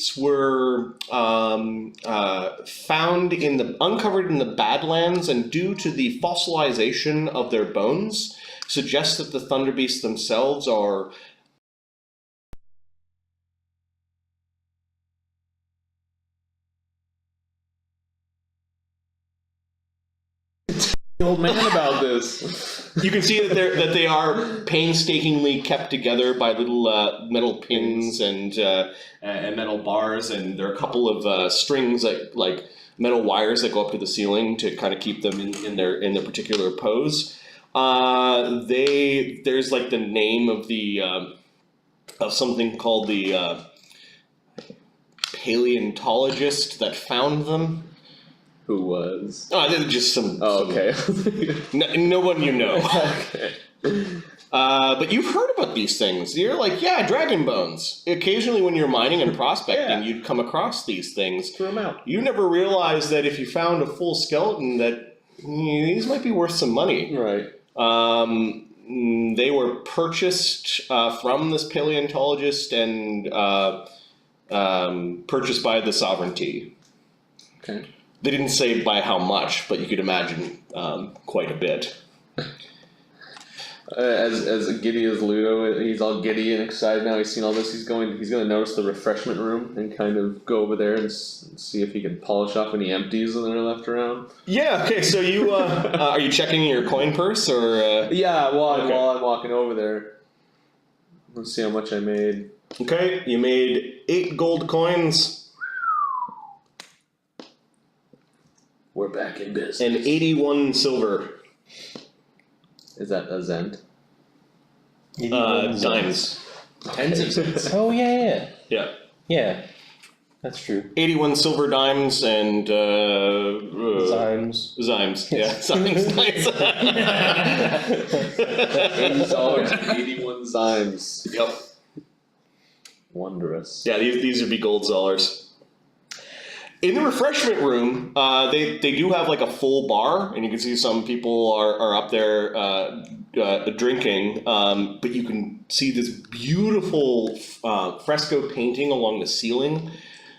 beasts were uncovered in the Badlands, and due to the fossilization of their bones, suggests that the thunder beasts themselves are old man about this. You can see that they are painstakingly kept together by little metal pins and metal bars, and there are a couple of strings like metal wires that go up to the ceiling to kind of keep them in their particular pose. There's like the name of the of something called the paleontologist that found them. Who was? Oh, they're just some. Oh, okay. No one you know. Okay. But you've heard about these things. You're like, yeah, dragon bones. Occasionally, when you're mining and prospecting, you'd come across these things. Throw them out. You never realized that if you found a full skeleton, that these might be worth some money. Right. They were purchased from this paleontologist and purchased by the sovereignty. Okay. They didn't say by how much, but you could imagine quite a bit. As giddy as Ludo, he's all giddy and excited now. He's seen all this. He's going to notice the refreshment room and kind of go over there and see if he can polish off any empties that are left around. Yeah. Okay. So you are you checking your coin purse or? Yeah. While I'm walking over there, let's see how much I made. Okay. You made 8 gold coins. We're back in business. And 81 silver. Is that a Zend? Dimes. Tens of cents. Oh, yeah. Yeah. That's true. 81 silver dimes and... Zymes. Zymes, yeah. Zymes, nice. $80, 81 Zymes. Yep. Wondrous. Yeah, these would be gold dollars. In the refreshment room, they do have like a full bar, and you can see some people are up there drinking. But you can see this beautiful fresco painting along the ceiling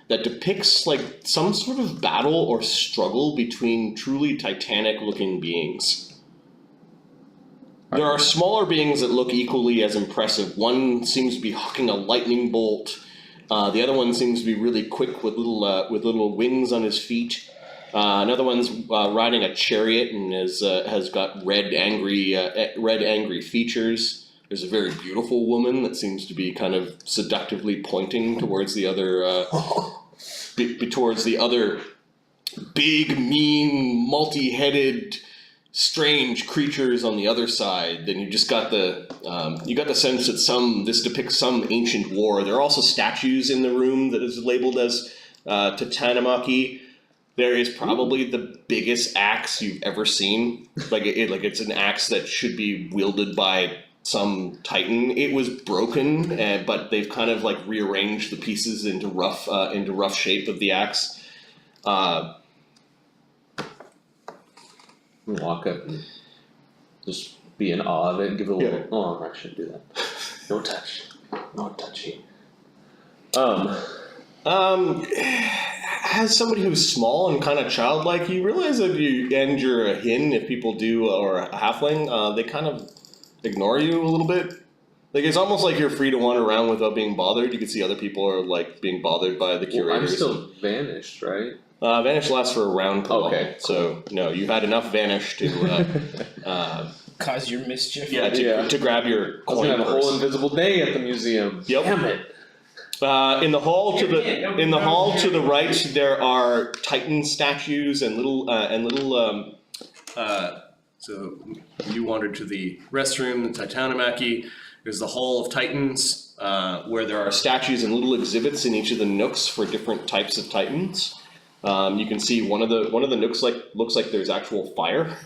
that depicts like some sort of battle or struggle between truly titanic-looking beings. There are smaller beings that look equally as impressive. One seems to be hucking a lightning bolt. The other one seems to be really quick with little wings on his feet. Another one's riding a chariot and has got red angry features. There's a very beautiful woman that seems to be kind of seductively pointing towards the other towards the other big, mean, multi-headed, strange creatures on the other side. Then you just got the sense that this depicts some ancient war. There are also statues in the room that is labeled as Titanomachy. There is probably the biggest axe you've ever seen. It's an axe that should be wielded by some titan. It was broken, but they've kind of like rearranged the pieces into rough shape of the axe. Walk up and just be in awe of it and give it a little. Oh, I shouldn't do that. No touch. No touchy. As somebody who's small and kind of childlike, you realize that you're a hin if people do, or a halfling, they kind of ignore you a little bit. Like, it's almost like you're free to wander around without being bothered. You can see other people are like being bothered by the curators. I'm still vanished, right? Vanish lasts for a round per level. Okay. So, no, you had enough vanish to cause your mischief. To grab your coin. I was gonna have a purse. whole invisible day at the museum. Yep. Damn it. In the hall to the right, there are Titan statues and little. So you wandered to the restroom, the Titanomachy. There's the Hall of Titans, where there are statues and little exhibits in each of the nooks for different types of Titans. You can see one of the nooks looks like there's actual fire.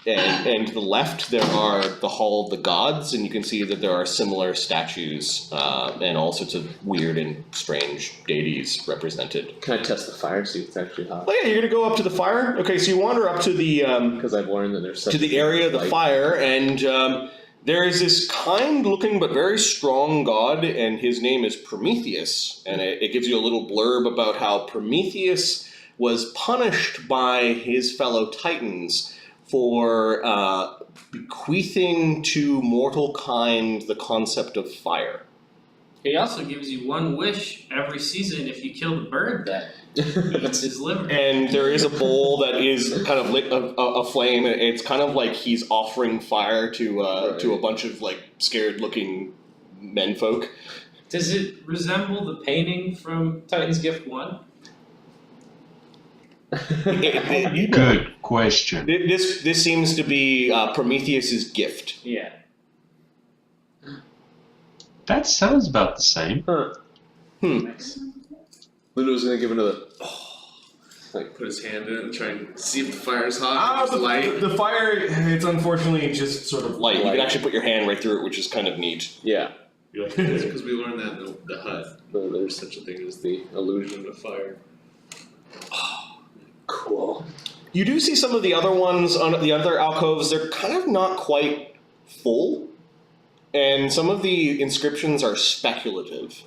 And to the left, there are the Hall of the Gods, and you can see that there are similar statues and all sorts of weird and strange deities represented. Can I test the fire, see if it's actually hot? Oh yeah, you're gonna go up to the fire. Okay, so you wander up to the because I've learned that there's to the area of the fire, and There is this kind-looking but very strong god, and his name is Prometheus. And it gives you a little blurb about how Prometheus was punished by his fellow Titans for bequeathing to mortal kind the concept of fire. He also gives you one wish every season if you kill the bird that eats his liver. And there is a bowl that is kind of lit a flame. It's kind of like he's offering fire to a bunch of like scared-looking menfolk. Does it resemble the painting from Titan's Gift 1? Good question. This seems to be Prometheus's gift. Yeah. That sounds about the same. Nice. Ludo's gonna give another. Like put his hand in it and try and see if the fire's hot. The fire, it's unfortunately just sort of light. You can actually put your hand right through it, which is kind of neat. Yeah. Because we learned that in the hut. There's such a thing as the illusion of fire. Cool. You do see some of the other ones on the other alcoves. They're kind of not quite full, and some of the inscriptions are speculative.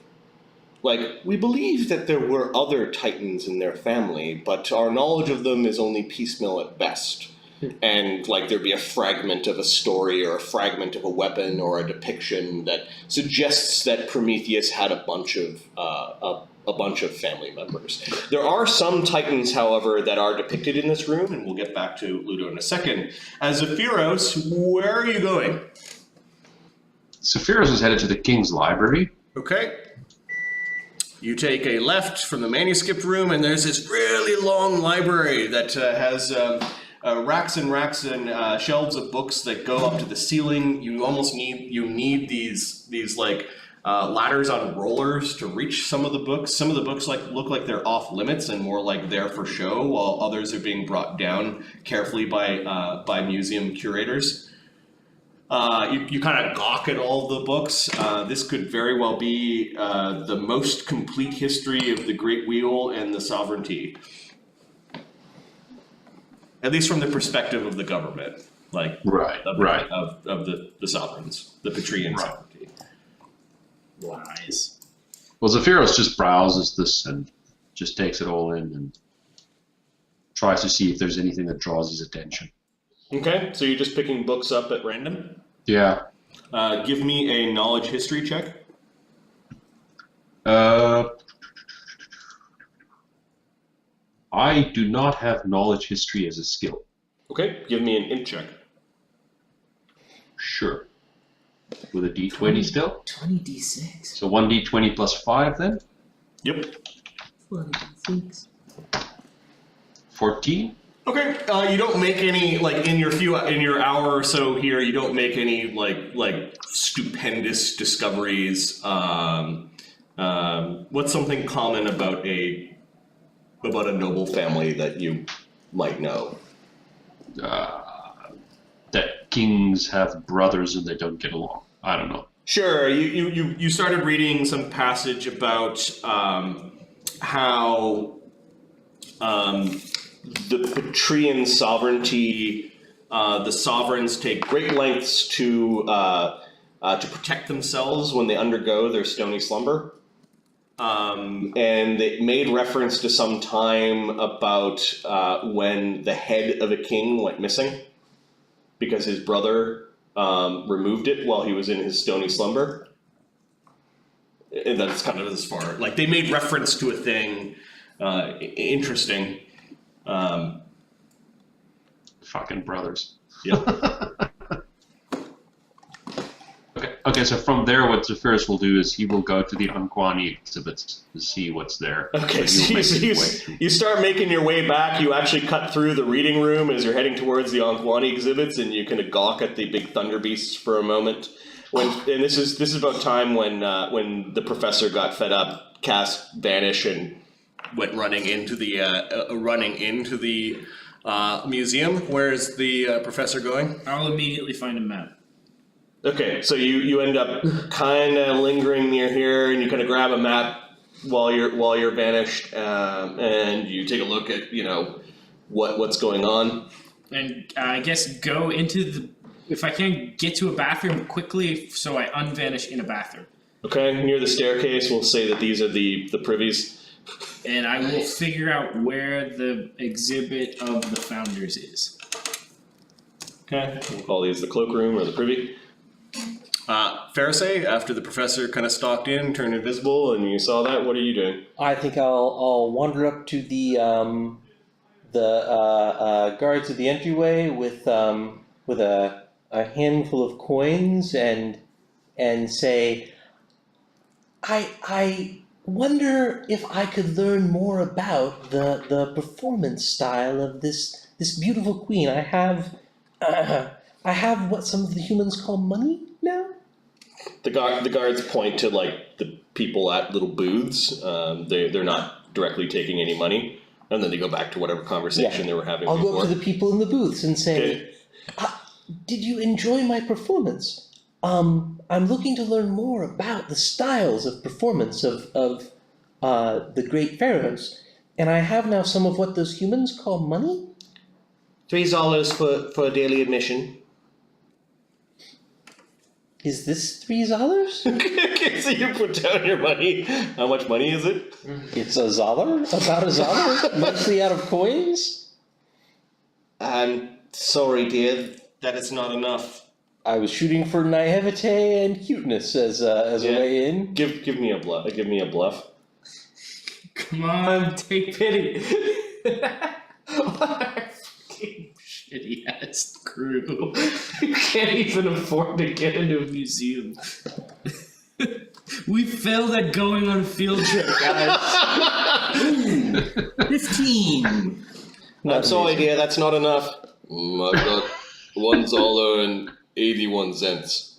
Like, we believe that there were other Titans in their family, but our knowledge of them is only piecemeal at best. And, like, there'd be a fragment of a story or a fragment of a weapon or a depiction that suggests that Prometheus had a bunch of family members. There are some Titans, however, that are depicted in this room, and we'll get back to Ludo in a second. As Zephyros, where are you going? Zephyros was headed to the King's Library. Okay. You take a left from the manuscript room, and there's this really long library that has racks and racks and shelves of books that go up to the ceiling. You almost need these like ladders on rollers to reach some of the books. Some of the books look like they're off limits and more like there for show, while others are being brought down carefully by museum curators. You kind of gawk at all the books. This could very well be the most complete history of the Great Wheel and the sovereignty. At least from the perspective of the government. Like, of the sovereigns, the Patreon sovereignty. Lies. Well, Zephyros just browses this and just takes it all in and tries to see if there's anything that draws his attention. Okay, so you're just picking books up at random? Yeah. Give me a knowledge history check. I do not have knowledge history as a skill. Okay, give me an int check. Sure. With a d20 still? 20d6. So 1d20 plus 5 then? Yep. 20d6. 14? Okay, you don't make any, like, in your hour or so here, you don't make any, like stupendous discoveries. What's something common about a noble family that you might know? That kings have brothers and they don't get along. I don't know. Sure, you started reading some passage about how the Patreon sovereignty, the sovereigns take great lengths to protect themselves when they undergo their stony slumber. And it made reference to some time about when the head of a king went missing because his brother removed it while he was in his stony slumber. And that's kind of as far, like, they made reference to a thing interesting. Fucking brothers. Yep. Okay, so from there, what Zephyros will do is he will go to the Unquani exhibits to see what's there. Okay, so you start making your way back. You actually cut through the reading room as you're heading towards the Unquani exhibits, and you kind of gawk at the big thunder beasts for a moment. And this is about time when the professor got fed up, cast Vanish, and went running into the museum. Where is the professor going? I'll immediately find a map. Okay, so you end up kind of lingering near here, and you kind of grab a map while you're vanished, and you take a look at what's going on. And I guess go into if I can get to a bathroom quickly, so I unvanish in a bathroom. Okay, near the staircase, we'll say that these are the privies. And I will figure out where the exhibit of the founders is. Okay, we'll call these the cloakroom or the privy. Pharisee, after the professor kind of stalked in, turned invisible, and you saw that, what are you doing? I think I'll wander up to the guards at the entryway with a handful of coins and say, I wonder if I could learn more about the performance style of this beautiful queen. I have what some of the humans call money now. The guards point to like the people at little booths. They're not directly taking any money, and then they go back to whatever conversation they were having I'll before. go up to the people in the booths and say, did you enjoy my performance? I'm looking to learn more about the styles of performance of the great pharaohs, and I have now some of what those humans call money. $3 for daily admission. Is this $3? Okay, so you put down your money. How much money is it? It's a $1, about a $1, mostly out of coins. I'm sorry, dear, that is not enough. I was shooting for naivete and cuteness as a way in. Give me a bluff. Give me a bluff. Come on, take pity. Fucking shitty ass crew. You can't even afford to get into a museum. We failed at going on a field trip, guys. 15. I'm sorry, dear, that's not enough. I've got $1.81.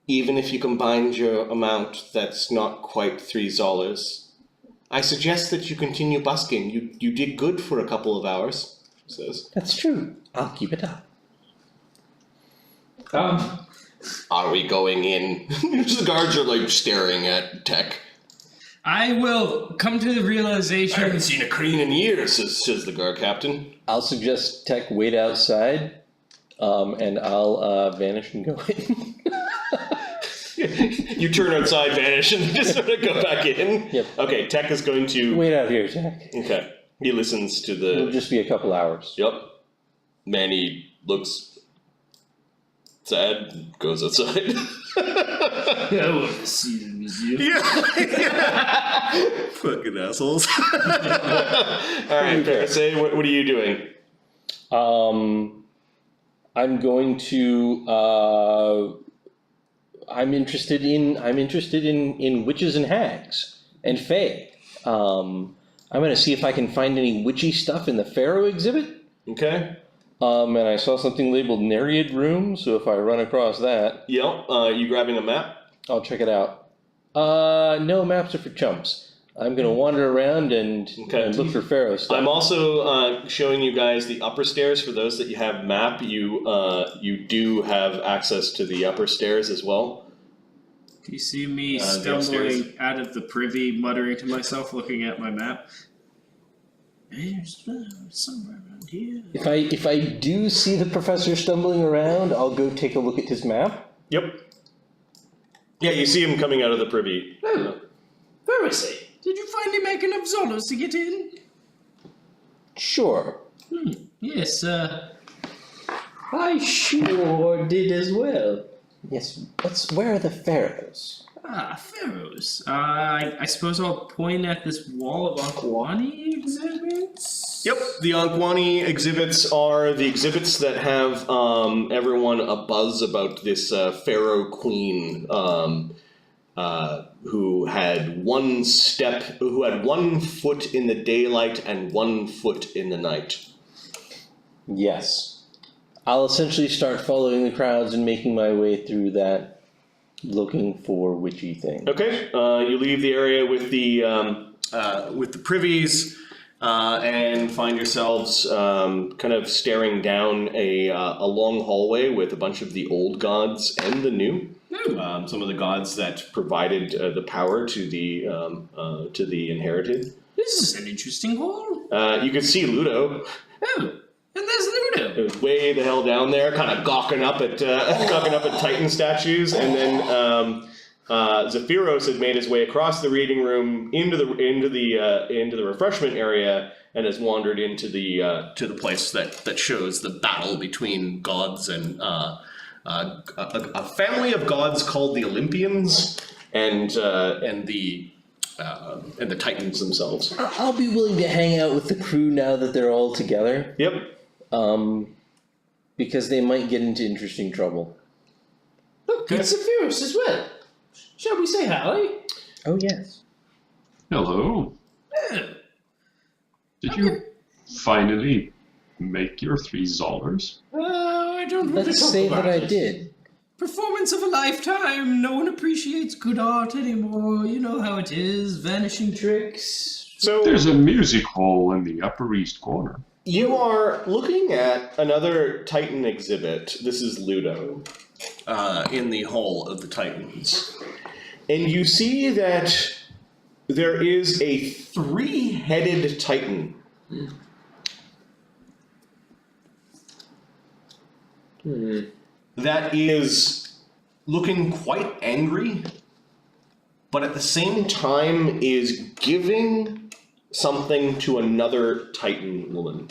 Even if you combined your amount, that's not quite $3. I suggest that you continue busking. You did good for a couple of hours, he says. That's true. I'll keep it up. Are we going in? The guards are like staring at Tech. I will come to the I realization. haven't seen a crane in years, says the guard captain. I'll suggest Tech wait outside, and I'll vanish and go in. You turn outside, vanish, and just sort of go back in. Yep. Okay, Tech is going to. Wait out here, Tech. Okay. He listens to It'll the. just be a couple hours. Yep. Manny looks sad, goes outside. I want to see the museum. Yeah. Fucking assholes. Alright, Pharisee, what are you doing? I'm going to. I'm interested in witches and hags and fae. I'm going to see if I can find any witchy stuff in the Pharaoh exhibit. Okay. And I saw something labeled Nereid Room, so if I run across that, Yep. You grabbing a map? I'll check it out. No, maps are for chumps. I'm going to wander around and look for Pharaoh stuff. I'm also showing you guys the upper stairs. For those that you have map, you do have access to the upper stairs as well. Do you see me The upstairs. stumbling out of the privy, muttering to myself, looking at my map? There's somewhere around here. If I do see the professor stumbling around, I'll go take a look at his map. Yep. Yeah, you see him coming out of the privy. Oh, Pharisee, did you find him making enough Zolos to get in? Sure. Yes, I sure did as well. Yes. Where are the pharaohs? Pharaohs. I suppose I'll point at this wall of Ankwani exhibits? Yep, the Ankwani exhibits are the exhibits that have everyone abuzz about this pharaoh queen who had one foot in the daylight and 1 foot in the night. Yes. I'll essentially start following the crowds and making my way through that, looking for witchy things. Okay, you leave the area with the privies and find yourselves kind of staring down a long hallway with a bunch of the old gods and the new. Some of the gods that provided the power to the inherited. This is an interesting hall. You can see Ludo. Oh, And there's Ludo. It was way the hell down there, kind of gawking up at Titan statues, and then Zephyros had made his way across the reading room into the refreshment area, and has wandered into the to the place that shows the battle between gods and a family of gods called the Olympians, and the Titans themselves. I'll be willing to hang out with the crew now that they're all together. Yep. Because they might get into interesting trouble. Look, it's Zephyros as well. Shall we say hi? Oh yes. Hello. Yeah. Did you finally make your 3 Zollers? I don't want to Let's talk say about that I it. did. Performance of a lifetime. No one appreciates good art anymore. You know how it is. Vanishing tricks. So There's a music hall in the upper east corner. you are looking at another Titan exhibit. This is Ludo, in the Hall of the Titans. And you see that there is a 3-headed Titan. That is looking quite angry, but at the same time is giving something to another Titan woman.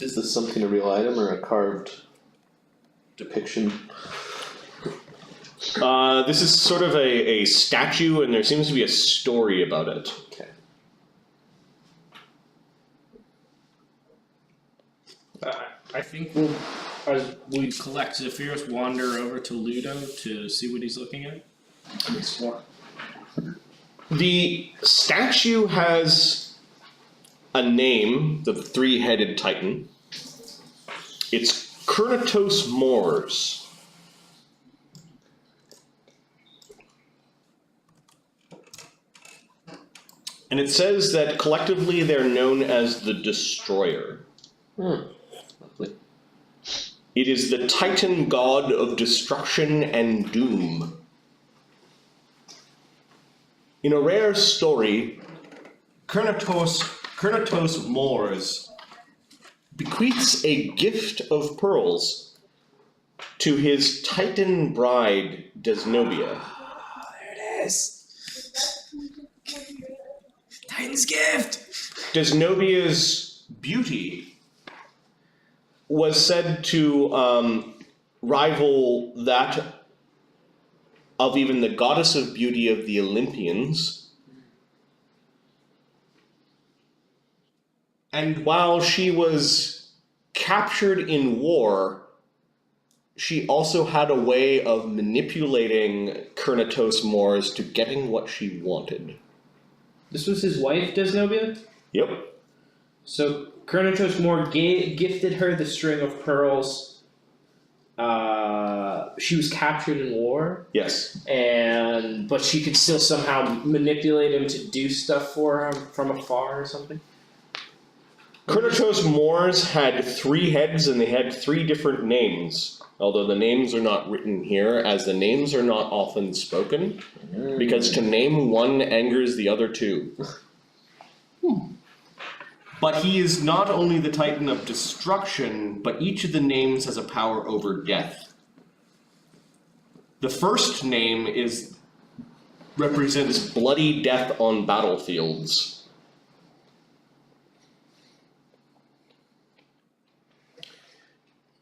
Is this something a real item or a carved depiction? This is sort of a statue, and there seems to be a story about it. Okay. I think we'll, as we collect Zephyros, wander over to Ludo to see what he's looking at. Explore. The statue has a name, the 3-headed Titan. It's Kurnatos Mors. And it says that collectively they're known as the Destroyer. Lovely. It is the Titan god of destruction and doom. In a rare story, Kurnatos Mors bequeaths a gift of pearls to his Titan bride, Desnobia. There it is. Titan's gift. Desnobia's beauty was said to rival that of even the goddess of beauty of the Olympians. And while she was captured in war, she also had a way of manipulating Kurnatos Mors to getting what she wanted. This was his wife, Desnobia? Yep. So Kurnatos More gifted her the string of pearls. She was captured in war, Yes. but she could still somehow manipulate him to do stuff for him from afar or something. Kurnatos Mors had 3 heads and they had 3 different names. Although the names are not written here, as the names are not often spoken, because to name one angers the other 2. But he is not only the Titan of destruction, but each of the names has a power over death. The first name represents bloody death on battlefields.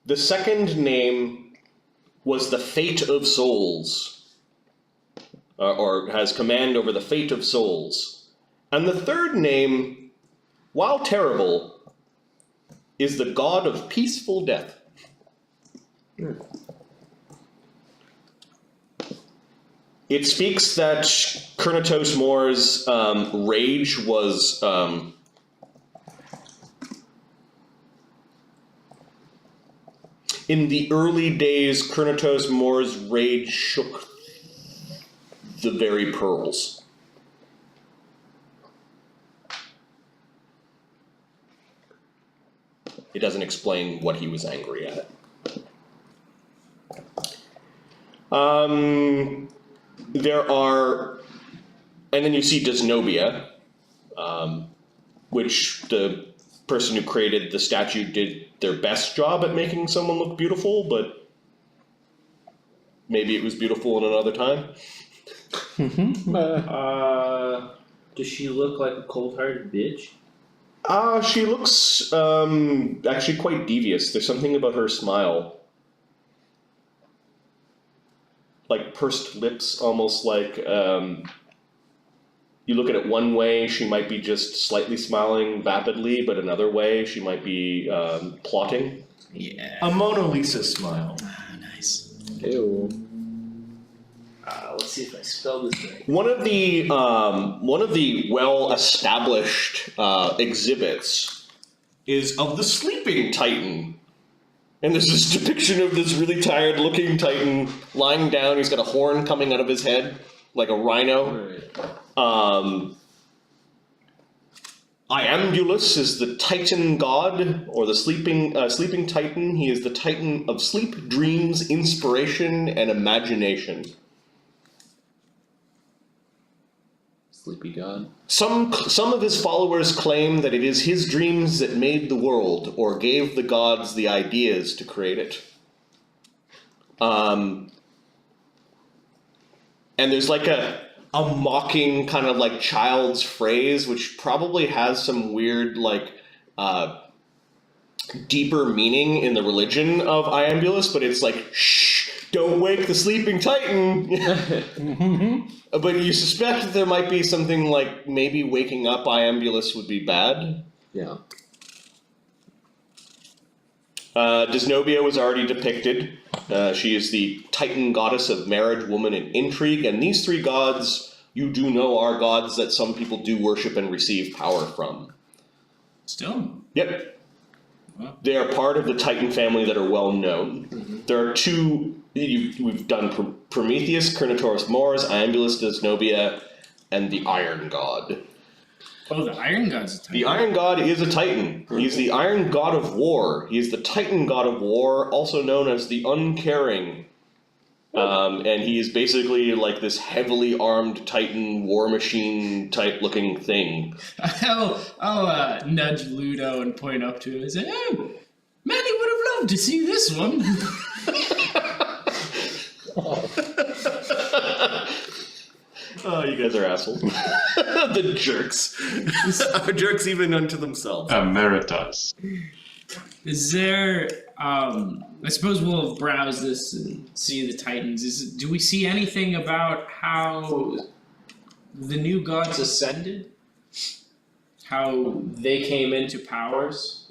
The second name was the Fate of Souls, or has command over the fate of souls. And the third name, while terrible, is the God of Peaceful Death. It speaks that Kurnatos Mor's rage was in the early days, Kurnatos Mor's rage shook the very pearls. It doesn't explain what he was angry at. There are, and then you see Desnobia. which the person who created the statue did their best job at making someone look beautiful, but maybe it was beautiful in another time. Does she look like a cold-hearted bitch? She looks actually quite devious. There's something about her smile. Like pursed lips, almost like you look at it one way, she might be just slightly smiling vapidly, but another way, she might be plotting. Yeah. A Mona Lisa smile. Nice. Ew. Let's see if I spell this right. One of the well-established exhibits is of the sleeping Titan. And there's this depiction of this really tired-looking Titan lying down. He's got a horn coming out of his head, like a rhino. Iambulus is the Titan god, or the sleeping Titan. He is the Titan of sleep, dreams, inspiration, and imagination. Sleepy god. Some of his followers claim that it is his dreams that made the world, or gave the gods the ideas to create it. And there's like a mocking kind of like child's phrase, which probably has some weird like deeper meaning in the religion of Iambulus, but it's like, shh, don't wake the sleeping Titan. But you suspect that there might be something like maybe waking up Iambulus would be bad. Yeah. Dysnobia was already depicted. She is the Titan goddess of marriage, woman, and intrigue, and these three gods, you do know, are gods that some people do worship and receive power from. Still. Yep. Wow. They are part of the Titan family that are well known. There are two, we've done Prometheus, Carnotaurus Mors, Iambulus, Dysnobia, and the Iron God. Oh, the Iron God's a Titan. The Iron God is a Titan. He's the Iron God of War. He is the Titan God of War, also known as the Uncaring. And he is basically like this heavily armed Titan war machine type looking thing. I'll nudge Ludo and point up to it and say, "Oh, Manny would have loved to see this one." Oh, you guys are assholes. The jerks. Jerks even unto themselves. Emeritus. Is there? I suppose we'll have browsed this and see the Titans. Do we see anything about how the new gods ascended? How they came into powers?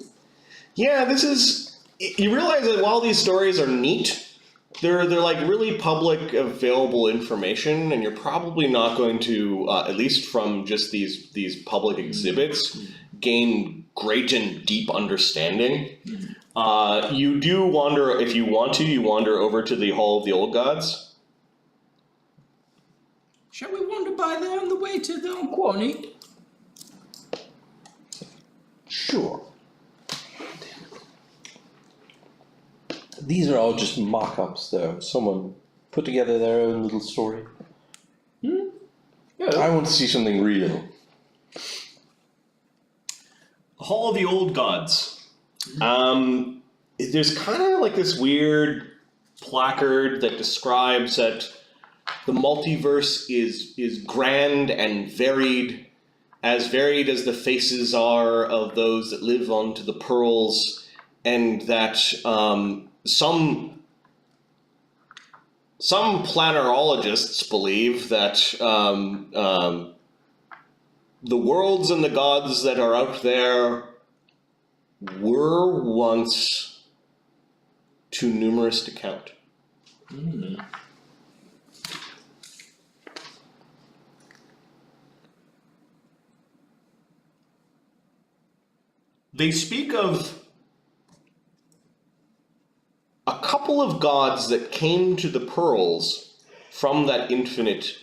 Yeah, this is... You realize that while these stories are neat, they're like really public available information, and you're probably not going to, at least from just these public exhibits, gain great and deep understanding. You do wander, if you want to, you wander over to the Hall of the Old Gods. Shall we wander by there on the way to the Unquani? Sure. These are all just mock-ups, though. Someone put together their own little story. Yeah. I want to see something real. Hall of the Old Gods. There's kind of like this weird placard that describes that the multiverse is grand and varied as the faces are of those that live onto the pearls, and that some planerologists believe that the worlds and the gods that are out there were once too numerous to count. They speak of a couple of gods that came to the pearls from that infinite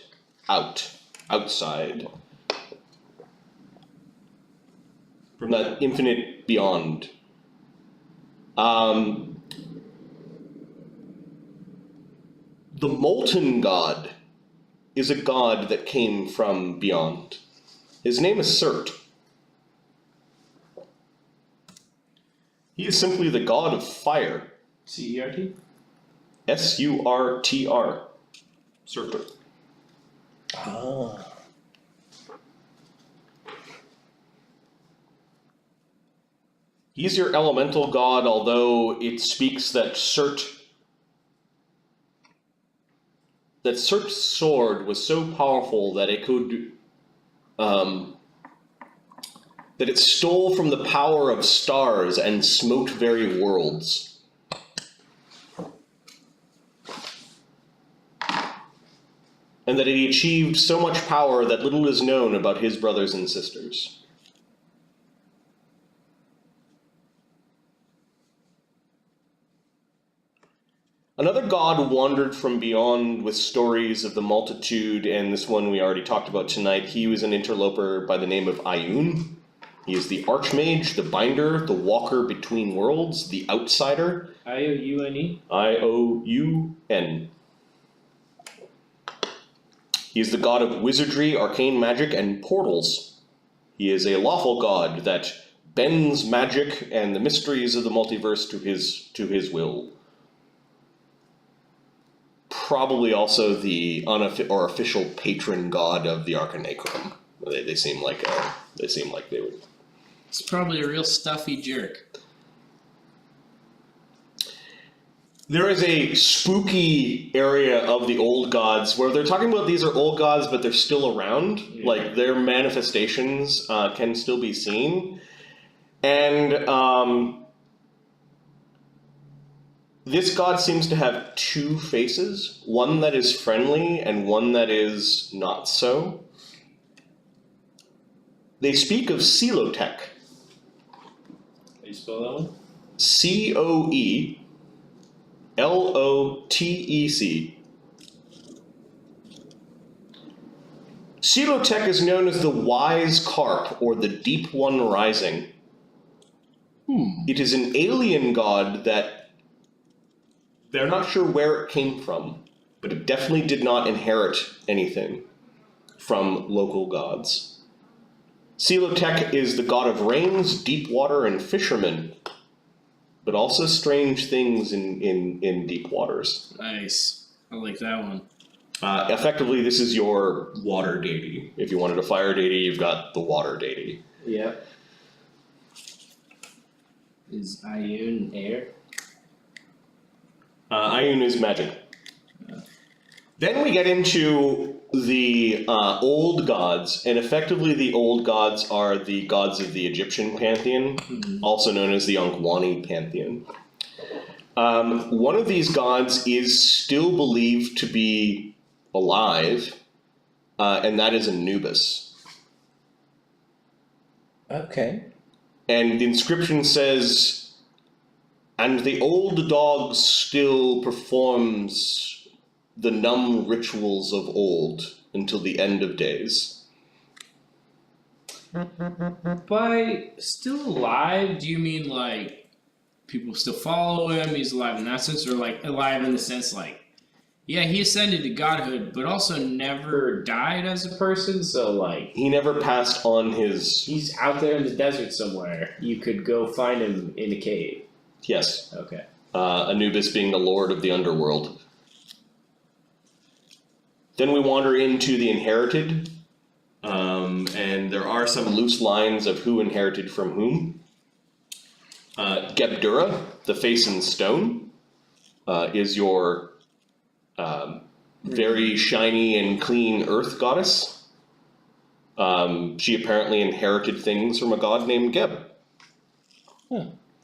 outside. From that infinite beyond. The Molten God is a god that came from beyond. His name is Surt. He is simply the god of fire. CERT? Surtr. Surtr. Ah. He's your elemental god, although it speaks that Surt's sword was so powerful that it could, that it stole from the power of stars and smote very worlds. And that he achieved so much power that little is known about his brothers and sisters. Another god wandered from beyond with stories of the multitude, and this one we already talked about tonight. He was an interloper by the name of Ioun. He is the Archmage, the Binder, the Walker between worlds, the Outsider. IOUNE? Ioun. He is the god of wizardry, arcane magic, and portals. He is a lawful god that bends magic and the mysteries of the multiverse to his will. Probably also the official patron god of the Arcanaecrum. They seem like they would. It's probably a real stuffy jerk. There is a spooky area of the old gods where they're talking about these are old gods, but they're still around. Yeah. Like their manifestations can still be seen, and this god seems to have two faces: one that is friendly and one that is not so. They speak of Celotech. How do you spell that one? COELOTEC. Celotech is known as the Wise Carp, or the Deep One Rising. It is an alien god that they're not sure where it came from, but it definitely did not inherit anything from local gods. Celotech is the god of rains, deep water, and fishermen, but also strange things in deep waters. Nice. I like that one. Effectively, this is your water deity. If you wanted a fire deity, you've got the water deity. Yeah. Is Ioun air? Ioun is magic. Then we get into the old gods, and effectively the old gods are the gods of the Egyptian pantheon, also known as the Ankh-Wani pantheon. One of these gods is still believed to be alive, and that is Anubis. Okay. And the inscription says, "And the old dog still performs the numb rituals of old until the end of days." By still alive, do you mean like people still follow him, he's alive in that sense, or like alive in the sense like, yeah, he ascended to godhood, but also never died as a person, so like... He never passed on his... He's out there in the desert somewhere. You could go find him in a cave. Yes. Okay. Anubis being the lord of the underworld. Then we wander into the inherited, and there are some loose lines of who inherited from whom. Gebdura, the face in stone, is your very shiny and clean earth goddess. She apparently inherited things from a god named Geb.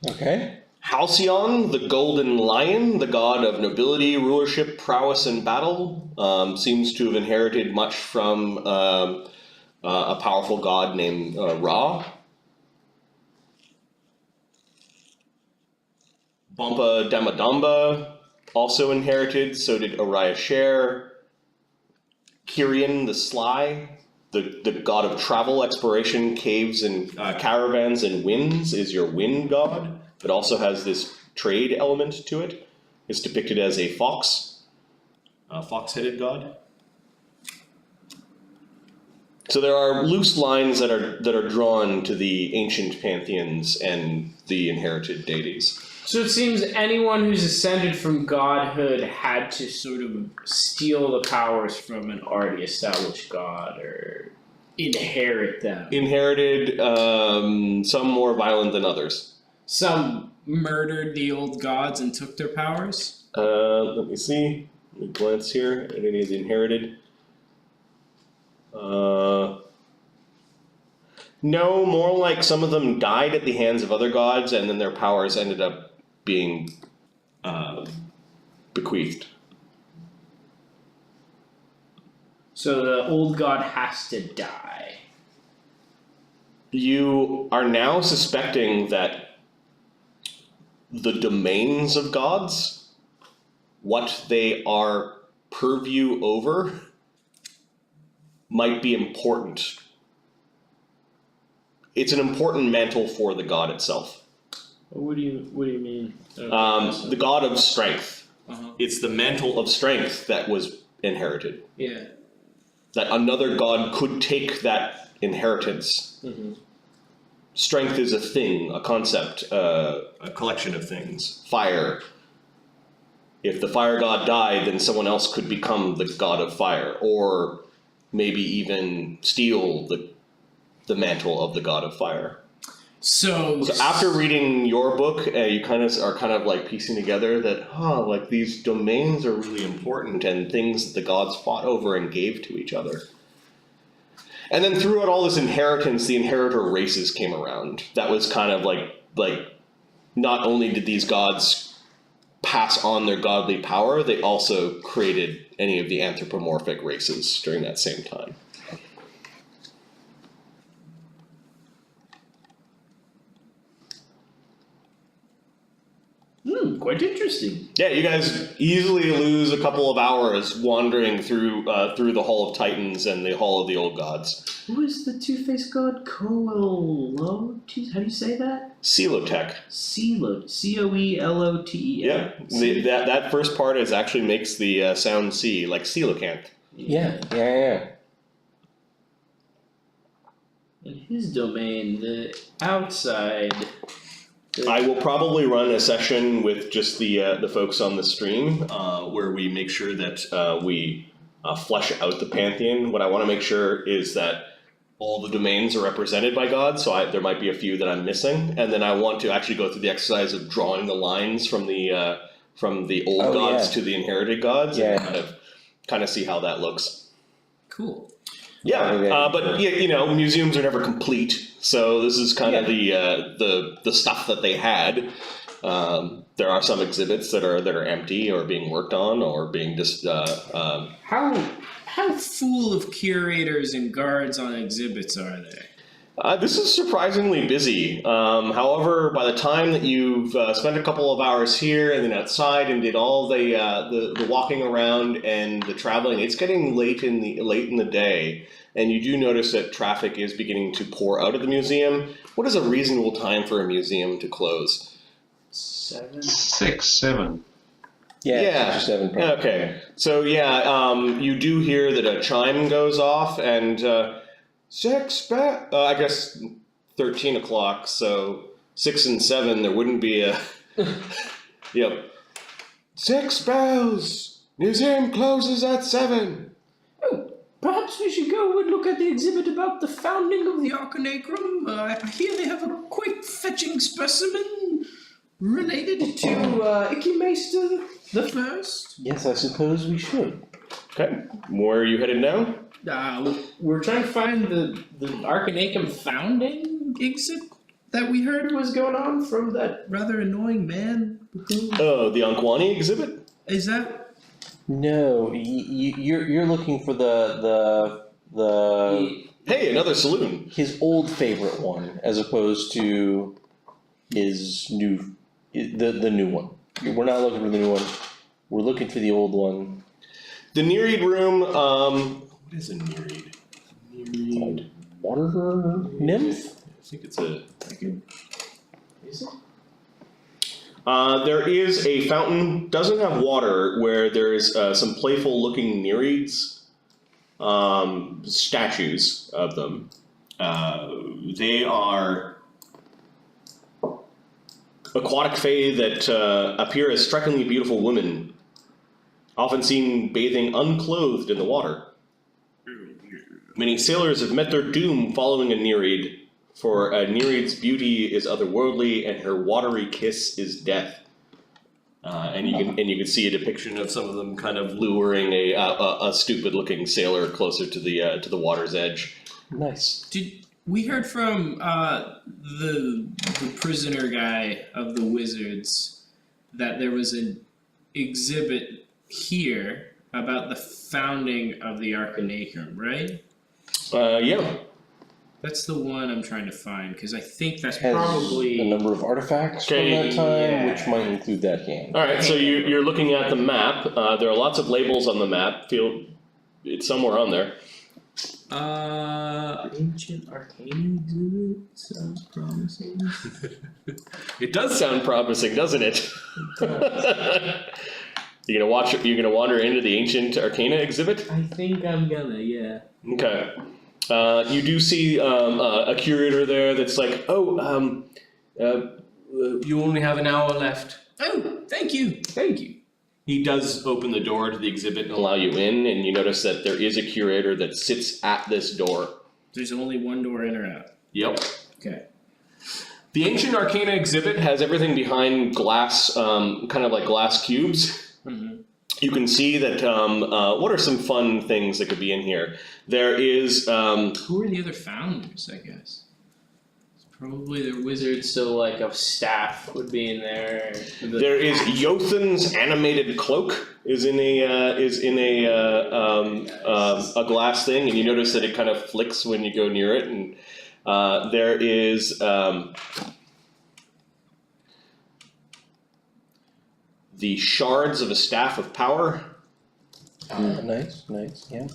Okay. Halcyon, the golden lion, the god of nobility, rulership, prowess, and battle, seems to have inherited much from a powerful god named Ra. Bumpa Damadamba also inherited, so did Uriah Sher. Kyrian the Sly, the god of travel, exploration, caves, and caravans and winds, is your wind god, but also has this trade element to it. It's depicted as a fox, a fox-headed god. So there are loose lines that are drawn to the ancient pantheons and the inherited deities. So it seems anyone who's ascended from godhood had to sort of steal the powers from an already established god or inherit them. Inherited, some more violent than others. Some Murdered the old gods and took their powers? Let me see. Let me glance here at any of the inherited. No, more like some of them died at the hands of other gods, and then their powers ended up being bequeathed. So the old god has to die. You are now suspecting that the domains of gods, what they are purview over, might be important. It's an important mantle for the god itself. What do you mean? The god of strength. Uh-huh. It's the mantle of strength that was inherited. Yeah. That another god could take that inheritance. Mm-hmm. Strength is a thing, a concept, a collection of things. Fire. If the fire god died, then someone else could become the god of fire, or maybe even steal the mantle of the god of fire. So After reading your book, you are kind of like piecing together that, like these domains are really important and things that the gods fought over and gave to each other. And then throughout all this inheritance, the inheritor races came around. That was kind of like not only did these gods pass on their godly power, they also created any of the anthropomorphic races during that same time. Quite interesting. Yeah, you guys easily lose a couple of hours wandering through the Hall of Titans and the Hall of the Old Gods. Who is the two-faced god? Coelot? How do you say that? Celotech. Coelot. Coelotep. Yeah, that first part actually makes the sound C, like coelacanth. Yeah. In his domain, the outside. I will probably run a session with just the folks on the stream where we make sure that we flesh out the pantheon. What I want to make sure is that all the domains are represented by gods, so there might be a few that I'm missing, and then I want to actually go through the exercise of drawing the lines from the old gods to the inherited gods, and kind of see how that looks. cool. Yeah, but museums are never complete, so this is kind of the stuff that they had. There are some exhibits that are empty or being worked on or being just. How full of curators and guards on exhibits are they? This is surprisingly busy. However, by the time that you've spent a couple of hours here and then outside and did all the walking around and the traveling, it's getting late in the day, and you do notice that traffic is beginning to pour out of the museum. What is a reasonable time for a museum to close? 7? 6, 7. Yeah. 6 or 7 probably. Okay. So you do hear that a chime goes off and. I guess 13 o'clock, so 6 and 7, there wouldn't be a, 6 bells! Museum closes at 7! Oh, perhaps we should go and look at the exhibit about the founding of The Arcanaecrum, I hear they have a quite fetching specimen related to Ichymacer I. Yes, I suppose we should. Okay, where are you headed now? We're trying to find the Arcanaecrum founding exhibit that we heard was going on from that rather annoying man. Oh, the Ankwani exhibit? Is that No, you're looking for the Hey, another saloon! his old favorite one, as opposed to his the new one. We're not looking for the new one. We're looking for the old one. The Nereid room, what is a Nereid? Nereid. Water nymph? I think it's a. Is it? There is a fountain, doesn't have water, where there's some playful looking Nereids statues of them. They are aquatic fae that appear as strikingly beautiful women, often seen bathing unclothed in the water. Many sailors have met their doom following a Nereid, for a Nereid's beauty is otherworldly, and her watery kiss is death. And you can see a depiction of some of them kind of luring a stupid-looking sailor closer to the water's edge. Nice. We heard from the prisoner guy of the wizards that there was an exhibit here about the founding of the Arcanaecrum, right? Yeah. That's the one I'm trying to find, because I think that's Has probably... a number of artifacts from Okay, that time, yeah. which might include that game. All right. So you're looking at the map. There are lots of labels on the map. It's somewhere on there. Ancient Arcane exhibit sounds promising. It does sound promising, doesn't it? You're gonna wander into the ancient Arcana exhibit. I think I'm gonna, yeah. Okay. You do see a curator there that's like, you only have an hour left. Oh, thank you. He does open the door to the exhibit and allow you in, and you notice that there is a curator that sits at this door. There's only one door in or out. Yep. Okay. The Ancient Arcana exhibit has everything behind glass, kind of like glass cubes. Mm-hmm. You can see that, what are some fun things that could be in here? There is, Who are the other founders, I guess? It's probably the wizards, so like a staff would be in there. there is Jothan's animated cloak is in a glass thing, and you notice that it kind of flicks when you go near it, and there is, the shards of a staff of power. Nice, yeah.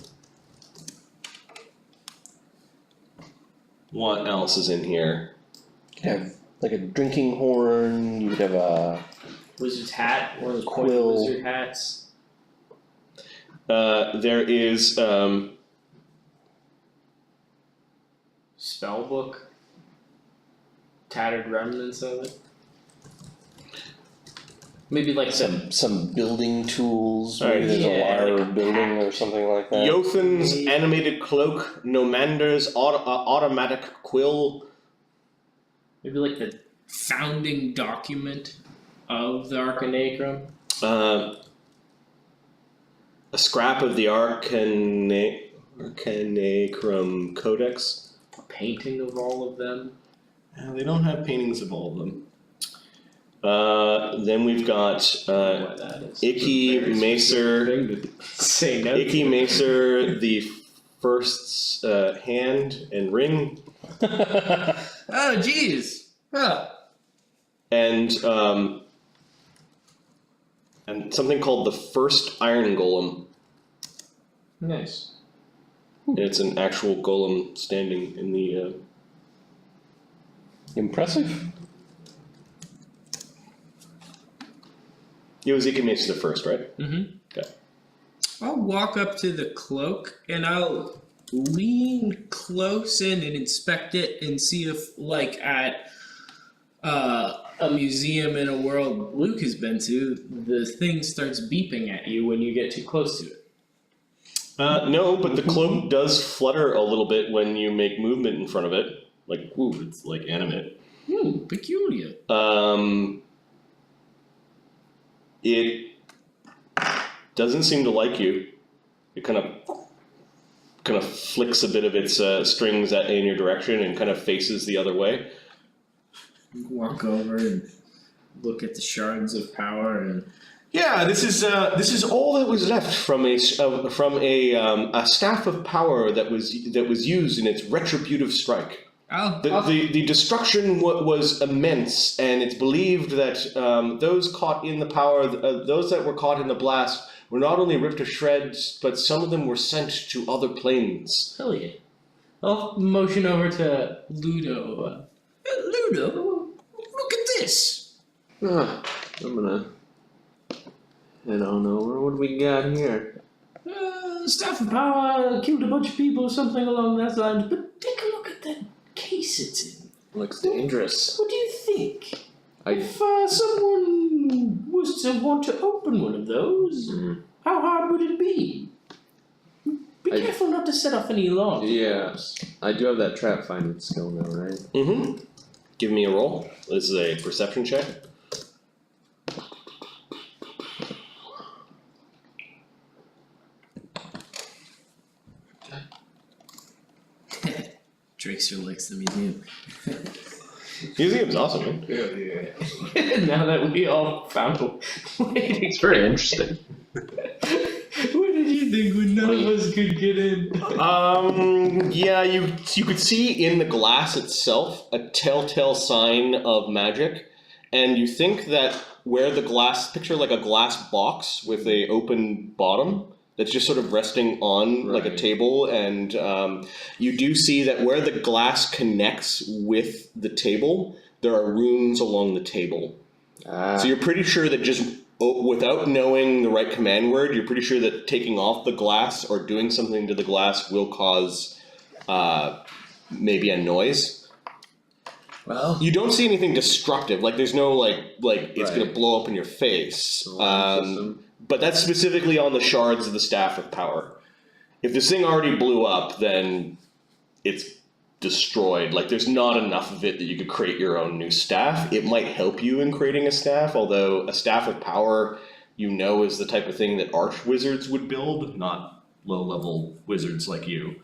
What else is in here? You have like a drinking horn, you would have a Wizard's hat, one of those Quill. pointy wizard hats. There is, Spell book. Tattered remnants of it. Maybe like some building tools, Alright. maybe there's Yeah, a wire like a building pack. or something like that. Jothan's animated cloak, Nomander's automatic quill. maybe like the founding document of the Arcanaecrum. A scrap of the Arcanaecrum Codex. a painting of all of them. They don't have paintings of all of them. Then we've got What that is. Ichymacer, Say no. Ichymacer the First's hand and ring, Oh, jeez. Huh. and something called the First Iron Golem. Nice. It's an actual golem standing in the. Impressive. It was Ichymacer the First, right? Mm-hmm. Okay. I'll walk up to the cloak and I'll lean close in and inspect it and see if, like at a museum in a world Luke has been to, the thing starts beeping at you when you get too close to it. No, but the cloak does flutter a little bit when you make movement in front of it. Like, ooh, it's like animate. Peculiar. It doesn't seem to like you. It kind of flicks a bit of its strings in your direction and kind of faces the other way. Walk over and look at the shards of power and Yeah, this is all that was left from a staff of power that was used in its retributive strike. The destruction was immense, and it's believed that those caught in the power, those that were caught in the blast, were not only ripped to shreds, but some of them were sent to other planes. Hell yeah. I'll motion over to Ludo. Ludo, look at this. I'm gonna head on over. What do we got here? Staff of Power killed a bunch of people or something along that line, but take a look at that case it's in. Looks dangerous. What do you think? I If someone was to want to open one of those, how hard would it be? Be I- careful not to set off any alarms. yeah. I do have that trap finding skill now, right? Mm-hmm. Give me a roll. This is a perception check. Trickster likes the museum. Museum's awesome, man. Now that we all found a way to It's very interesting. what did you think when none of us could get in? Yeah, you could see in the glass itself a telltale sign of magic, and you think that where the glass, picture like a glass box with a open bottom that's just sort of resting on like a Right. table, and you do see that where the glass connects with the table, there are runes along the table. Ah, So you're pretty sure that just without knowing the right command word, you're pretty sure that taking off the glass or doing something to the glass will cause maybe a noise. well, You don't see anything destructive, like there's no like it's Right. gonna blow up in your face. alarm system. But that's specifically on the shards of the Staff of Power. If this thing already blew up, then it's destroyed. Like there's not enough of it that you could create your own new staff. It might help you in creating a staff, although a Staff of Power, is the type of thing that arch wizards would build, not low-level wizards like you.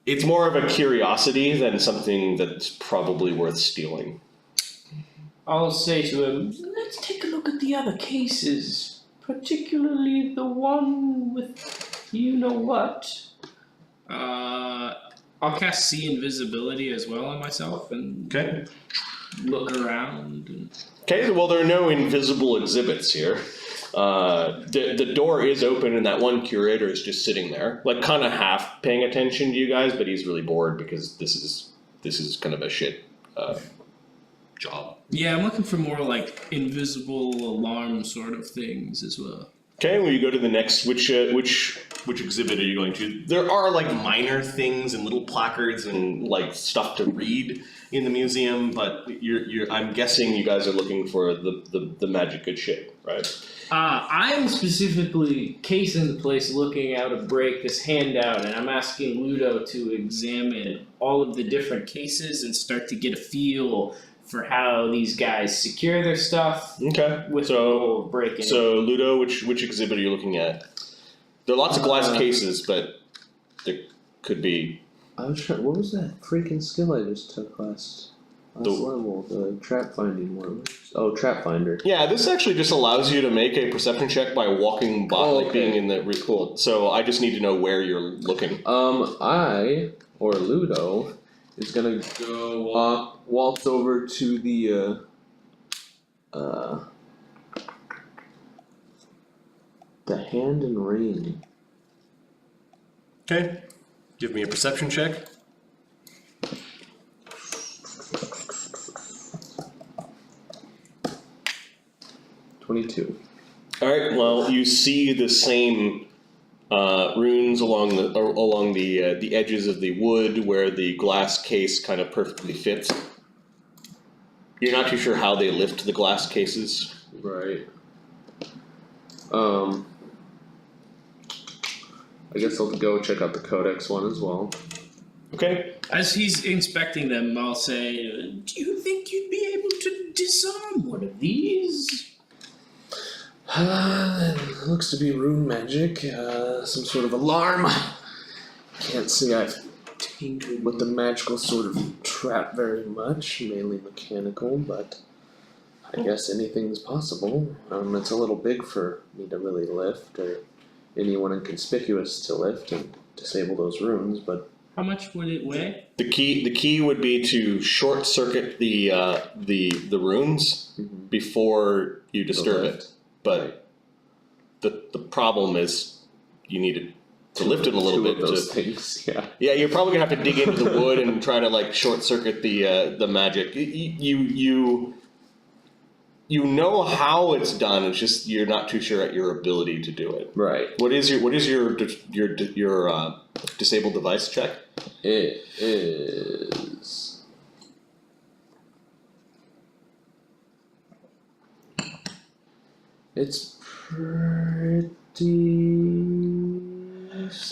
It's more of a curiosity than something that's probably worth stealing. I'll say to him, let's take a look at the other cases, particularly the one with you know what. I'll cast See Invisibility as well on myself and Okay. look around. And Okay, well, there are no invisible exhibits here. The door is open, and that one curator is just sitting there, like kind of half paying attention to you guys, but he's really bored because this is kind of a shit job. yeah, I'm looking for more like invisible alarm sort of things as well. Okay, well, you go to the next. Which exhibit are you going to? There are like minor things and little placards and like stuff to read in the museum, but I'm guessing you guys are looking for the magic good shit, right? I'm specifically casing the place, looking out to break this handout, and I'm asking Ludo to examine all of the different cases and start to get a feel for how these guys secure their stuff Okay, with the goal of breaking. So Ludo, which exhibit are you looking at? There are lots of glass cases, but there could be. I was trying. What was that freaking skill I just took last level? The trap finding one. Oh, trap finder. Yeah, this actually just allows you to make a perception check by walking by, Oh, like okay. being in the cool. So I just need to know where you're looking. I or Ludo is gonna go waltz over to the hand and ring. Okay, give me a perception check. $22. All right. Well, you see the same runes along the edges of the wood where the glass case kind of perfectly fits. You're not too sure how they lift the glass cases. Right. I guess I'll go check out the Codex one as well. Okay. As he's inspecting them, I'll say, do you think you'd be able to disarm one of these? Looks to be rune magic, some sort of alarm. Can't say I've tinkered with the magical sort of trap very much, mainly mechanical, but I guess anything's possible. It's a little big for me to really lift, or anyone inconspicuous to lift and disable those runes, but How much would it weigh? The key would be to short circuit the runes before you disturb it. But the problem is you need to lift it a little bit. Two of those things, yeah. Yeah, you're probably gonna have to dig into the wood and try to like short circuit the magic. you know how it's done. It's just you're not too sure at your ability to do it. Right. What is your disabled device check? It is. It's pretty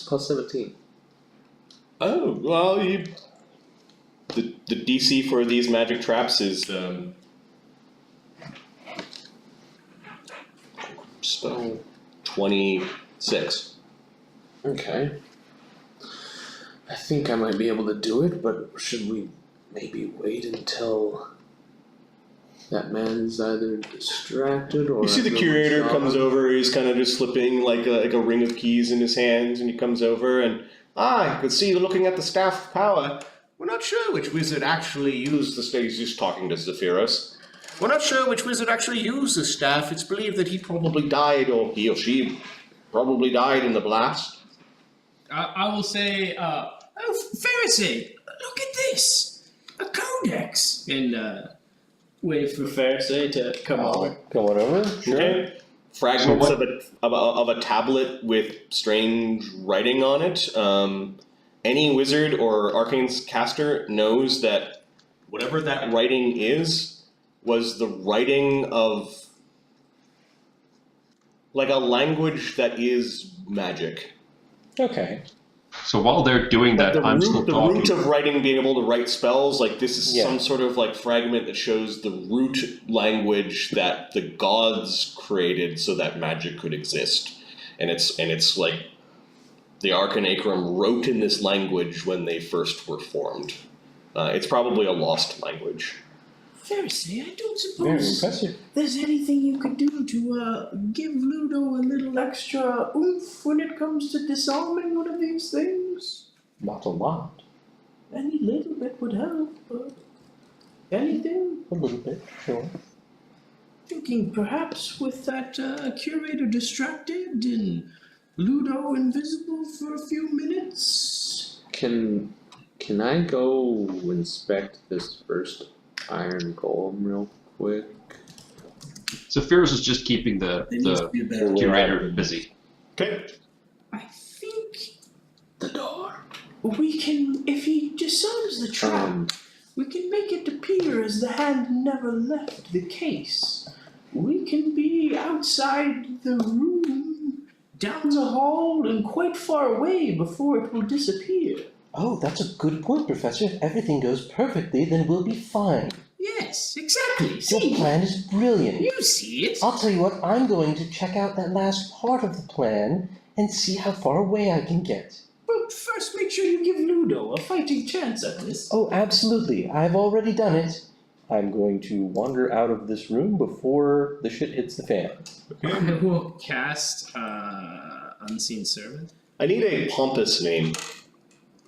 plus 17. Oh well, the DC for these magic traps is spell 26. Okay. I think I might be able to do it, but should we maybe wait until that man's either distracted or... You see the curator comes over, he's kind of just slipping like a ring of keys in his hands, and he comes over and, you can see you're looking at the Staff of Power. We're not sure which wizard actually used the staff. He's just talking to Zephyros. We're not sure which wizard actually used the staff. It's believed that he probably died, or he or she probably died in the blast. I will say, oh, Pharisee, look at this! A codex! And, Wait for Pharisee to come over. Come on over. Sure. Okay. Fragments of a tablet with strange writing on it. Any wizard or arcane caster knows that whatever that writing is was the writing of like a language that is magic. Okay. So while they're doing that, I'm still the talking. root of writing, being able to write spells, like this is Yeah. some sort of like fragment that shows the root language that the gods created so that magic could exist, and it's like the Arcanaecrum wrote in this language when they first were formed. It's probably a lost language. Pharisee, I don't Very suppose impressive. there's anything you could do to give Ludo a little extra oomph when it comes to disarming one of these things? Not a lot. Any little bit would help. Anything? A little bit, sure. Thinking perhaps with that curator distracted and Ludo invisible for a few minutes. Can I go inspect this first iron golem real quick? Zephyros is just keeping the curator busy. Okay. I think The door. we can, if he disarms the trap, we can make it appear as the hand never left the case. We can be outside the room, down the hall, and quite far away before it will disappear. Oh, that's a good point, Professor. If everything goes perfectly, then we'll be fine. Yes, exactly. Your See, plan is brilliant. you see it. I'll tell you what, I'm going to check out that last part of the plan and see how far away I can get. But first, make sure you give Ludo a fighting chance at this. Oh, absolutely. I've already done it. I'm going to wander out of this room before the shit hits the fan. I will cast Unseen Servant. I need a pompous name.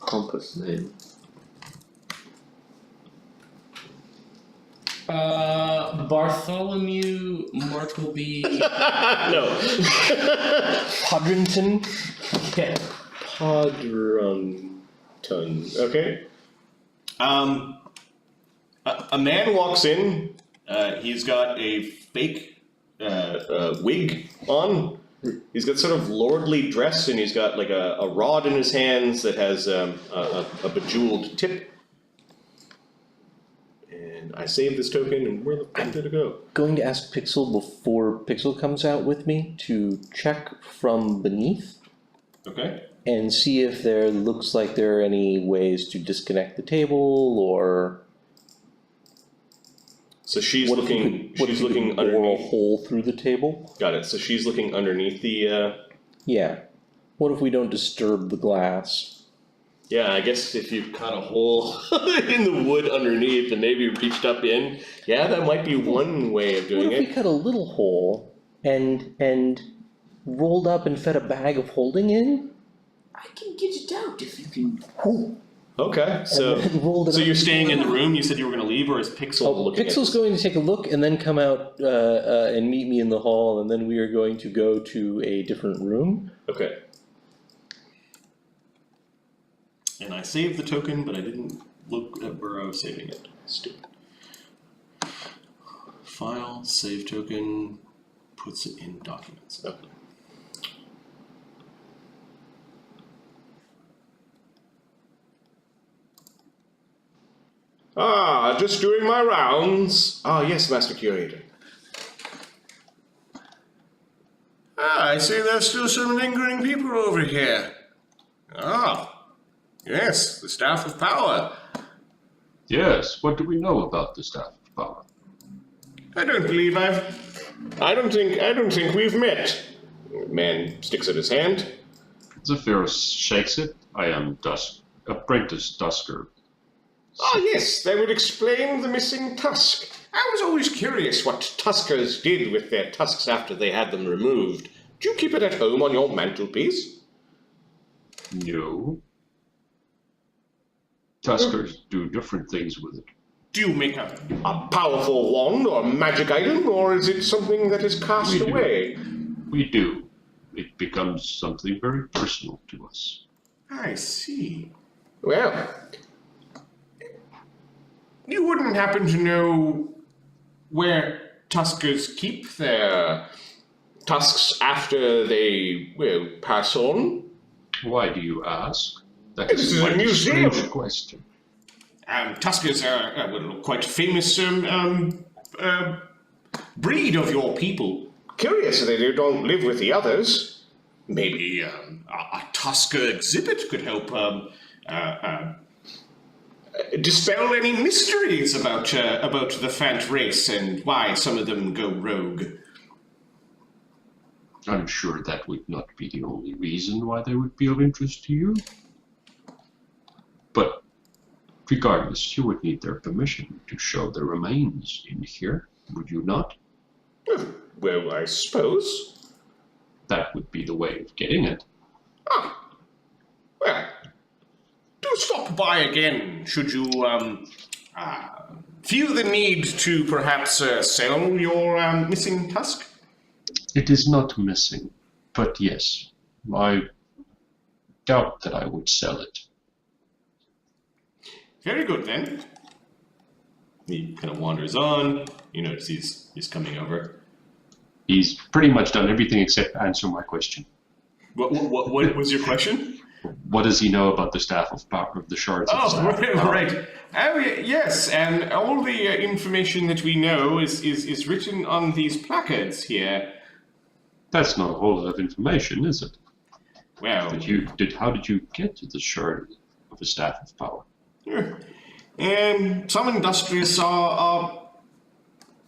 Compass name. Bartholomew Markleby. No. Podrington. Yeah. Podrunton. Okay. A man walks in. He's got a fake wig on. He's got sort of lordly dress, and he's got like a rod in his hands that has a bejeweled tip. And I saved this token, and where the fuck did it go? Going to ask Pixel before Pixel comes out with me to check from beneath Okay. and see if there looks like there are any ways to disconnect the table or So she's what if you looking. could, what if She's you could looking bore a underneath. hole through the table. Got it. So she's looking underneath the. Yeah. What if we don't disturb the glass? Yeah, I guess if you cut a hole in the wood underneath and maybe reached up in, yeah, that might be one way of What doing if we it. cut a little hole and rolled up and fed a bag of holding in? I can get it out if you can. Okay, so and then rolled it so up. you're staying in the room. You said you were going to leave, or is Pixel Oh, looking Pixel's at going to take a look and then come out and meet me in the hall, and then we are going to go to a different room. Okay. And I saved the token, but I didn't look at where I was saving it. Stupid. file, save token, puts it in documents. Okay. Ah, just doing my rounds. Ah, yes, Master Curator. Ah, I see there's still some lingering people over here. Ah, yes, the Staff of Power. Yes, what do we know about the Staff of Power? I don't think we've met. Man sticks out his hand. Zephyros shakes it. I am Apprentice Dusker. Ah, yes, that would explain the missing tusk. I was always curious what tuskers did with their tusks after they had them removed. Do you keep it at home on your mantelpiece? No. Tuskers do different things with it. Do you make a powerful wand or magic item, or is it something that is cast away? We do. It becomes something very personal to us. I see. Well, you wouldn't happen to know where tuskers keep their tusks after they, well, pass on? Why do you ask? That This is a quite museum. strange question. Tuskers are quite a famous breed of your people. Curious that they don't live with the others. Maybe a Tusker exhibit could help dispel any mysteries about the Fant race and why some of them go rogue. I'm sure that would not be the only reason why they would be of interest to you. But regardless, you would need their permission to show the remains in here, would you not? Well, I suppose. That would be the way of getting it. Ah, well, do stop by again, should you feel the need to perhaps sell your missing tusk? It is not missing, but yes, I doubt that I would sell it. Very good, then. He kind of wanders on. You notice he's coming over. He's pretty much done everything except answer my question. What was your question? What does he know about the Staff of Power, of the shards of the Staff of Power? Right. Oh, yes, and all the information that we know is written on these placards here. That's not a whole lot of information, is it? Well, How did you get to the shard of the Staff of Power? Some industrious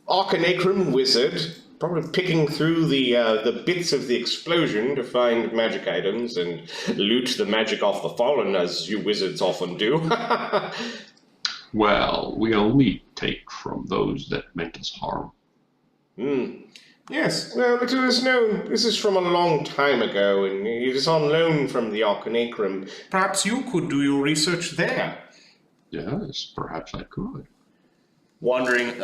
Arcanaecrum wizard, probably picking through the bits of the explosion to find magic items and loot the magic off the fallen, as you wizards often do. Well, we only take from those that meant us harm. Yes, well, it is known. This is from a long time ago, and it is on loan from the Arcanaecrum. Perhaps you could do your research there. Yes, perhaps I could. Wandering,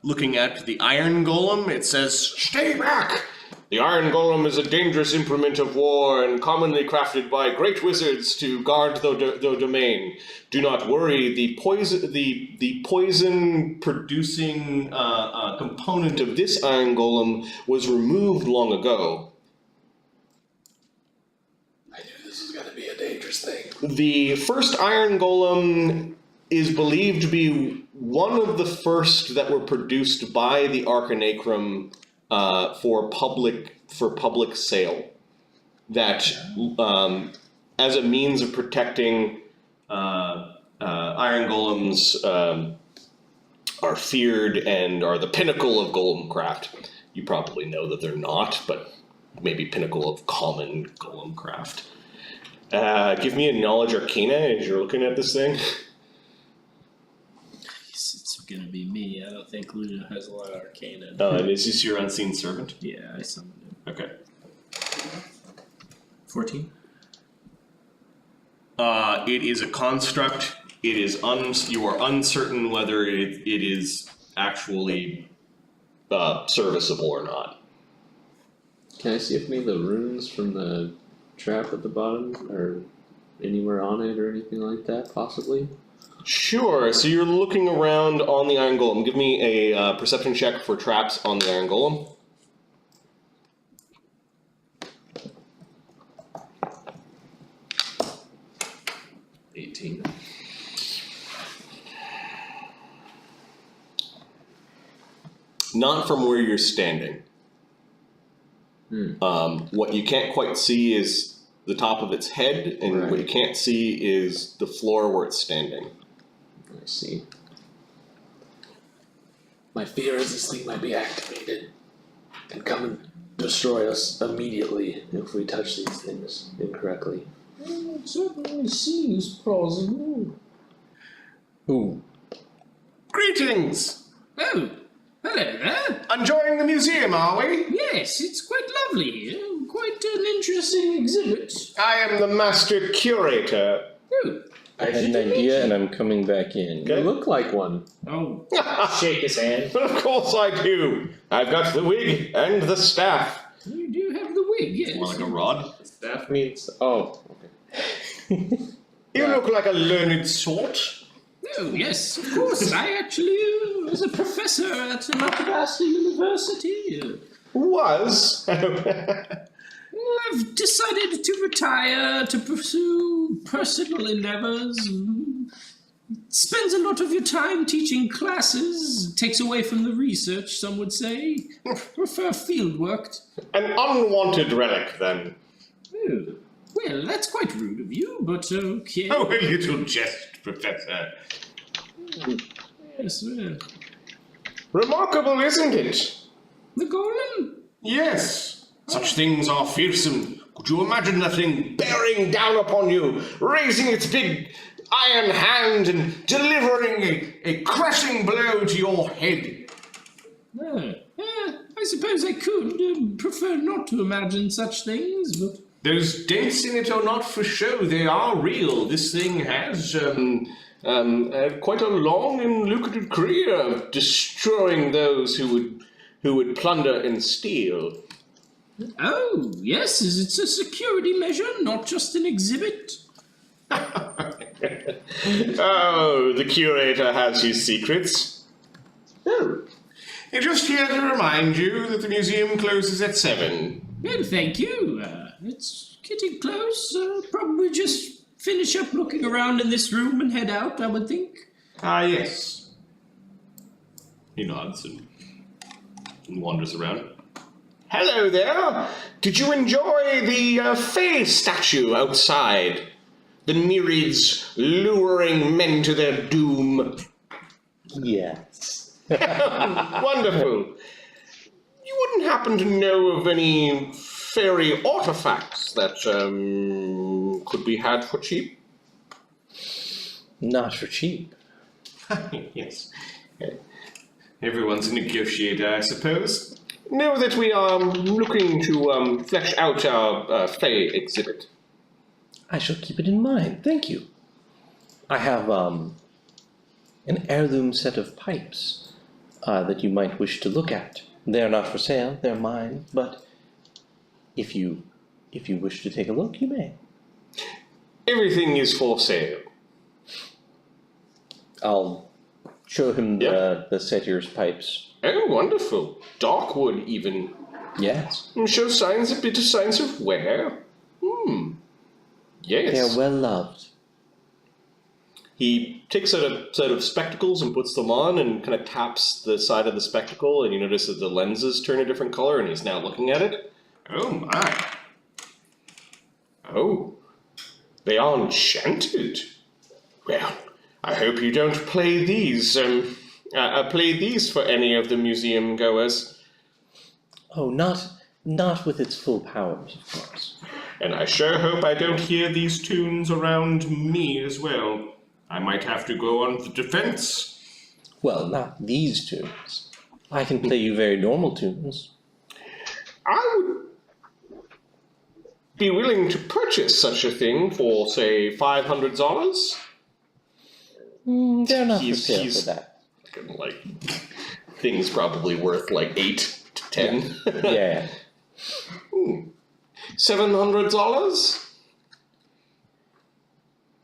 looking at the iron golem, it says, "Stay back! The iron golem is a dangerous implement of war and commonly crafted by great wizards to guard their domain. Do not worry, the poison producing component of this iron golem was removed long ago." I knew this was going to be a dangerous thing. The first iron golem is believed to be one of the first that were produced by the Arcanaecrum for public sale. That as a means of protecting iron golems are feared and are the pinnacle of golem craft. You probably know that they're not, but maybe pinnacle of common golem craft. Give me a knowledge arcana as you're looking at this thing. It's gonna be me. I don't think Luna has a lot of arcana. And is this your unseen servant? Yeah, I summoned him. Okay. 14? It is a construct. It is you are uncertain whether it is actually serviceable or not. Can I see if any of the runes from the trap at the bottom are anywhere on it or anything like that, possibly? Sure. So you're looking around on the Iron Golem. Give me a perception check for traps on the Iron Golem. Not from where you're standing. What you can't quite see is the top of its head, and what you can't see is the floor where it's standing. I see. My fear is this thing might be activated and come and destroy us immediately if we touch these things incorrectly. It certainly seems plausible. Ooh. Greetings! Oh, hello there. Enjoying the museum, are we? Yes, it's quite lovely. Quite an interesting exhibit. I am the master curator. Oh, I had an idea and I'm coming back in. You look like one. oh, Shake his hand. But of course I do. I've got the wig and the staff. you do have the wig, yes. More like a rod. Staff means. Oh, okay. You look like a learned sort. Oh, yes, of course. I actually was a professor at Macabasta University. Was. I've decided to retire to pursue personal endeavors. Spends a lot of your time teaching classes. Takes away from the research, some would say. Prefer field work. An unwanted relic, then. Oh, well, that's quite rude of you, but okay. Oh, a little jest, Professor. Yes, Remarkable, isn't it? the golem? Yes. Such things are fearsome. Could you imagine the thing bearing down upon you, raising its big iron hand and delivering a crushing blow to your head? I suppose I could. Prefer not to imagine such things, but... Those dents in it are not for show, they are real. This thing has quite a long and lucrative career of destroying those who would plunder and steal. Oh, yes, it's a security measure, not just an exhibit. Oh, the curator has his secrets. Oh. Just here to remind you that the museum closes at 7. Well, thank you. It's getting close. Probably just finish up looking around in this room and head out, I would think. Ah, yes. He nods and wanders around. Hello there! Did you enjoy the Fae statue outside? The Nereids luring men to their doom. Yes. Wonderful. You wouldn't happen to know of any fairy artifacts that could be had for cheap? Not for cheap. Yes. Everyone's a negotiator, I suppose. Know that we are looking to flesh out our Fae exhibit. I shall keep it in mind, thank you. I have an heirloom set of pipes that you might wish to look at. They're not for sale, they're mine, but if you wish to take a look, you may. Everything is for sale. I'll show him the setter's pipes. Oh, wonderful. Dark wood, even. Yes. And show a bit of signs of wear. Yes. They're well loved. He takes out a set of spectacles and puts them on and kind of taps the side of the spectacle, and you notice that the lenses turn a different color, and he's now looking at it. Oh my. Oh. They are enchanted. Well, I hope you don't play these, for any of the museum goers. Oh, not with its full powers, of course. And I sure hope I don't hear these tunes around me as well. I might have to go on the defense. Well, not these tunes. I can play you very normal tunes. I would be willing to purchase such a thing for, say, $500. They're not for He's- sale he's- for that. Like, things probably worth like 8 to 10. Yeah. $700?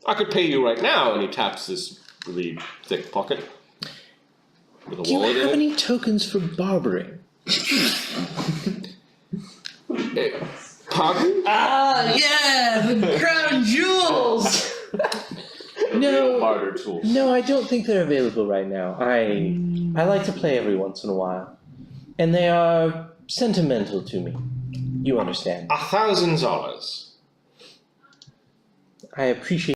I could pay you right now, and he taps this really thick pocket with a Do you wallet have in any tokens for barbering? it. Pardon? Ah, yeah, the crown jewels. No, Barter tools. no, I don't think they're available right now. I like to play every once in a while, and they are sentimental to me. You understand? $1,000. I appreciate